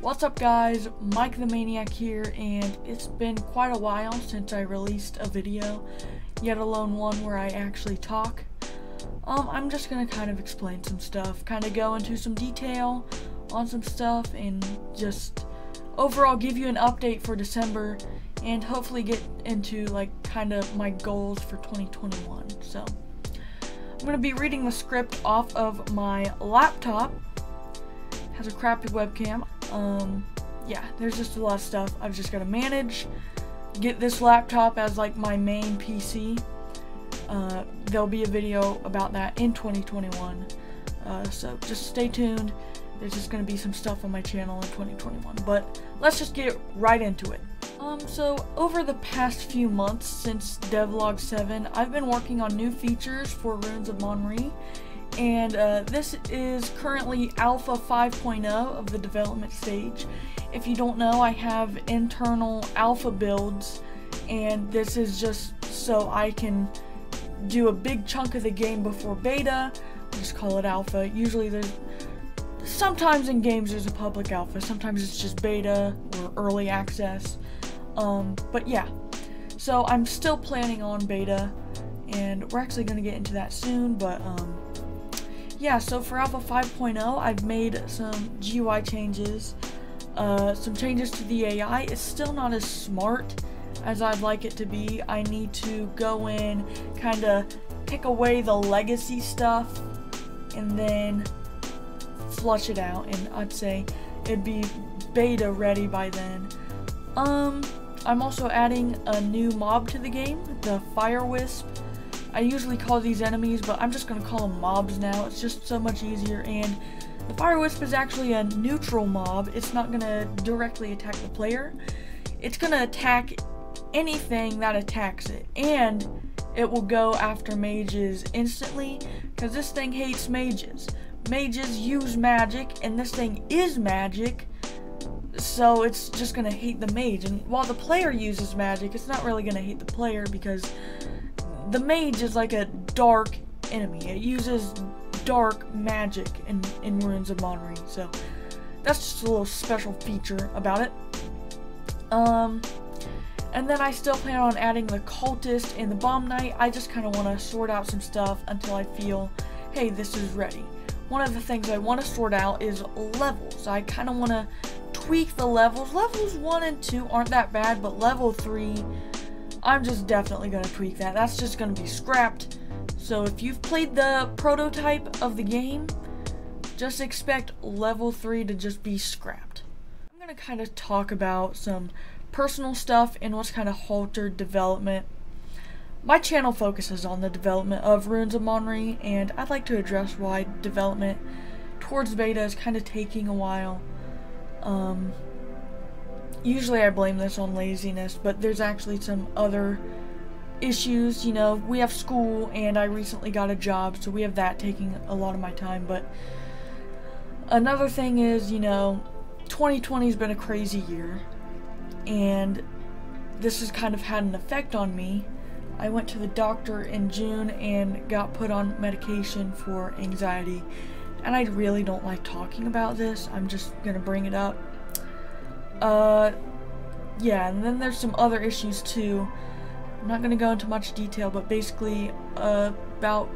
What's up guys, Mike the Maniac here, and it's been quite a while since I released a video, yet alone one where I actually talk. I'm just gonna kind of explain some stuff, kind of go into some detail on some stuff, and just overall give you an update for December, and hopefully get into like kind of my goals for 2021. So I'm gonna be reading the script off of my laptop. It has a crappy webcam. Yeah, there's just a lot of stuff I've just got to manage. Get this laptop as like my main PC. There'll be a video about that in 2021. So just stay tuned. There's just going to be some stuff on my channel in 2021. But let's just get right into it. So over the past few months since Devlog 7, I've been working on new features for Runes of Monry. And this is currently Alpha 5.0 of the development stage. If you don't know, I have internal alpha builds, and this is just so I can do a big chunk of the game before beta. I just call it alpha. Usually sometimes in games there's a public alpha, sometimes it's just beta or early access. But yeah, so I'm still planning on beta, and we're actually going to get into that soon, but yeah, so for Alpha 5.0, I've made some GUI changes, some changes to the AI. It's still not as smart as I'd like it to be. I need to go in, kind of pick away the legacy stuff, and then flush it out, and I'd say it'd be beta ready by then. I'm also adding a new mob to the game, the Fire Wisp. I usually call these enemies, but I'm just going to call them mobs now. It's just so much easier, and the Fire Wisp is actually a neutral mob. It's not going to directly attack the player. It's going to attack anything that attacks it, and it will go after mages instantly, because this thing hates mages. Mages use magic, and this thing is magic, so it's just going to hate the mage. And while the player uses magic, it's not really going to hate the player, because the mage is like a dark enemy. It uses dark magic in Runes of Monry, so that's just a little special feature about it. And then I still plan on adding the cultist and the bomb knight. I just kind of want to sort out some stuff until I feel, hey, this is ready. One of the things I want to sort out is levels. I kind of want to tweak the levels. Levels 1 and 2 aren't that bad, but level 3, I'm just definitely going to tweak that. That's just going to be scrapped. So if you've played the prototype of the game, just expect level 3 to just be scrapped. I'm going to kind of talk about some personal stuff and what's kind of halted development. My channel focuses on the development of Runes of Monry, and I'd like to address why development towards beta is kind of taking a while. Usually I blame this on laziness, but there's actually some other issues. You know, we have school, and I recently got a job, so we have that taking a lot of my time. But another thing is, you know, 2020 has been a crazy year, and this has kind of had an effect on me. I went to the doctor in June and got put on medication for anxiety, and I really don't like talking about this. I'm just gonna bring it up. Yeah, and then there's some other issues too. I'm not gonna go into much detail, but basically, about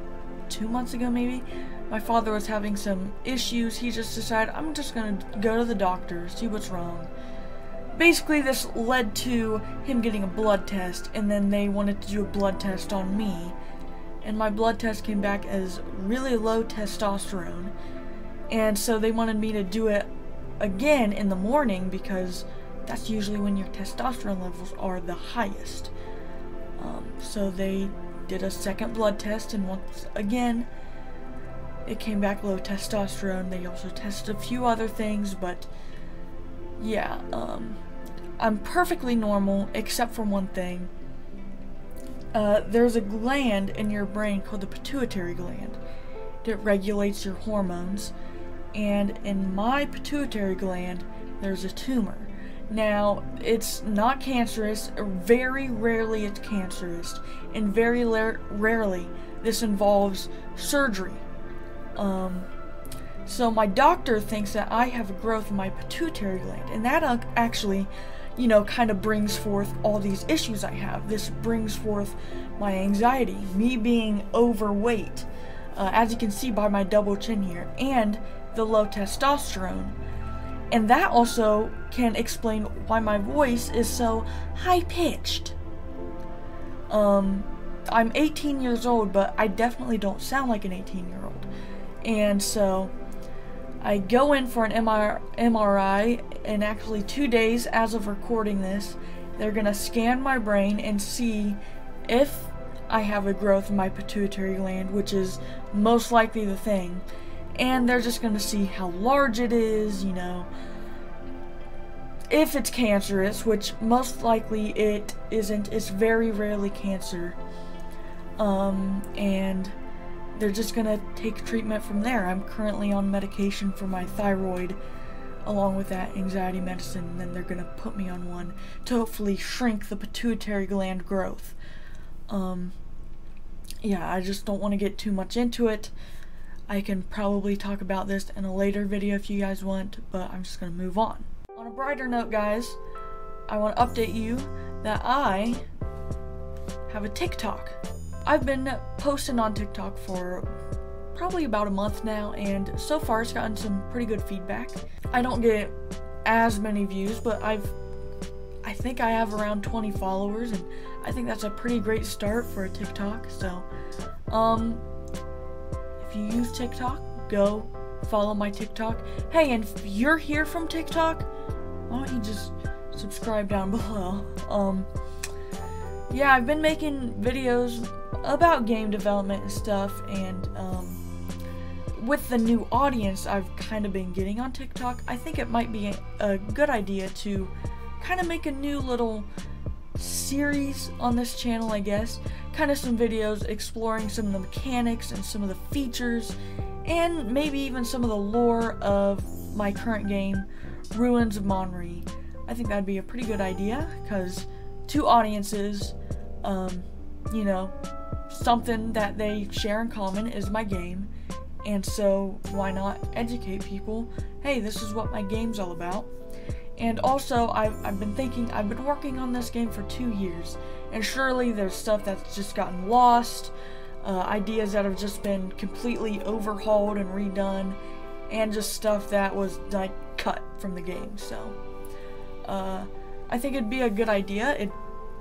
2 months ago maybe, my father was having some issues. He just decided, I'm just gonna go to the doctor, see what's wrong. Basically, this led to him getting a blood test, and then they wanted to do a blood test on me, and my blood test came back as really low testosterone, and so they wanted me to do it again in the morning, because that's usually when your testosterone levels are the highest. So they did a second blood test, and once again it came back low testosterone. They also tested a few other things, but yeah, I'm perfectly normal except for one thing. There's a gland in your brain called the pituitary gland that regulates your hormones, and in my pituitary gland there's a tumor. Now, it's not cancerous. Very rarely it's cancerous, and very rarely this involves surgery. So my doctor thinks that I have a growth in my pituitary gland, and that actually, you know, kind of brings forth all these issues I have. This brings forth my anxiety, me being overweight, as you can see by my double chin here, and the low testosterone. And that also can explain why my voice is so high-pitched. I'm 18 years old, but I definitely don't sound like an 18-year-old. And so I go in for an MRI in actually 2 days as of recording this. They're going to scan my brain and see if I have a growth in my pituitary gland, which is most likely the thing. And they're just going to see how large it is, you know, if it's cancerous, which most likely it isn't. It's very rarely cancer. And they're just gonna take treatment from there. I'm currently on medication for my thyroid, along with that anxiety medicine, and then they're gonna put me on one to hopefully shrink the pituitary gland growth. Yeah, I just don't want to get too much into it. I can probably talk about this in a later video if you guys want, but I'm just gonna move on. On a brighter note, guys, I want to update you that I have a TikTok. I've been posting on TikTok for probably about a month now, and so far it's gotten some pretty good feedback. I don't get as many views, but I think I have around 20 followers, and I think that's a pretty great start for a TikTok. So, if you use TikTok, go follow my TikTok. Hey, and if you're here from TikTok, why don't you just subscribe down below? Yeah, I've been making videos about game development and stuff, and with the new audience I've kind of been getting on TikTok, I think it might be a good idea to kind of make a new little series on this channel, I guess. Kind of some videos exploring some of the mechanics and some of the features, and maybe even some of the lore of my current game, Ruins of Monry. I think that'd be a pretty good idea, because two audiences, you know, something that they share in common is my game, and so why not educate people? Hey, this is what my game's all about. And also, I've been working on this game for 2 years, and surely there's stuff that's just gotten lost, ideas that have just been completely overhauled and redone, and just stuff that was like cut from the game. So I think it'd be a good idea. It'd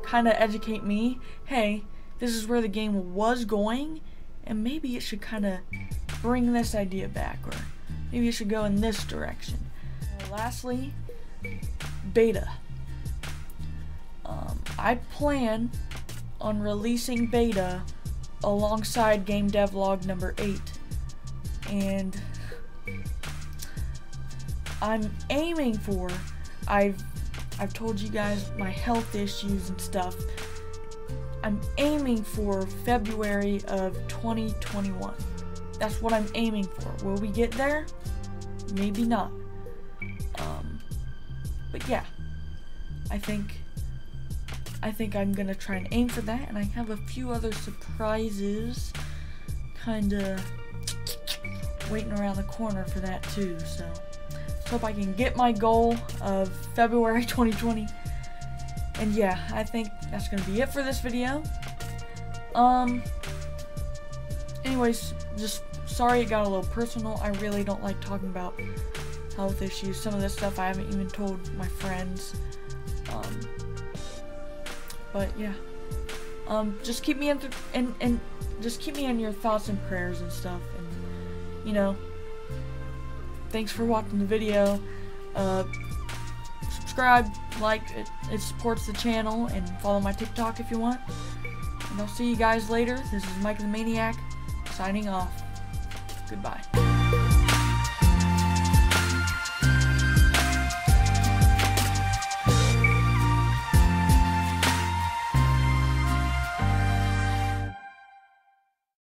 kind of educate me, hey, this is where the game was going, and maybe it should kind of bring this idea back, or maybe it should go in this direction. Lastly, beta. I plan on releasing beta alongside Game Devlog number 8, and I'm aiming for, I've told you guys my health issues and stuff. I'm aiming for February of 2021. That's what I'm aiming for. Will we get there? Maybe not. But yeah, I think I'm gonna try and aim for that, and I have a few other surprises kinda waiting around the corner for that too. So let's hope I can get my goal of February 2020. And yeah, I think that's gonna be it for this video. Anyways, just sorry it got a little personal. I really don't like talking about health issues. Some of this stuff I haven't even told my friends. But yeah, just keep me just keep me in your thoughts and prayers and stuff. And you know, thanks for watching the video. Subscribe, like it. It supports the channel, and follow my TikTok if you want. And I'll see you guys later. This is Mike the Maniac signing off. Goodbye.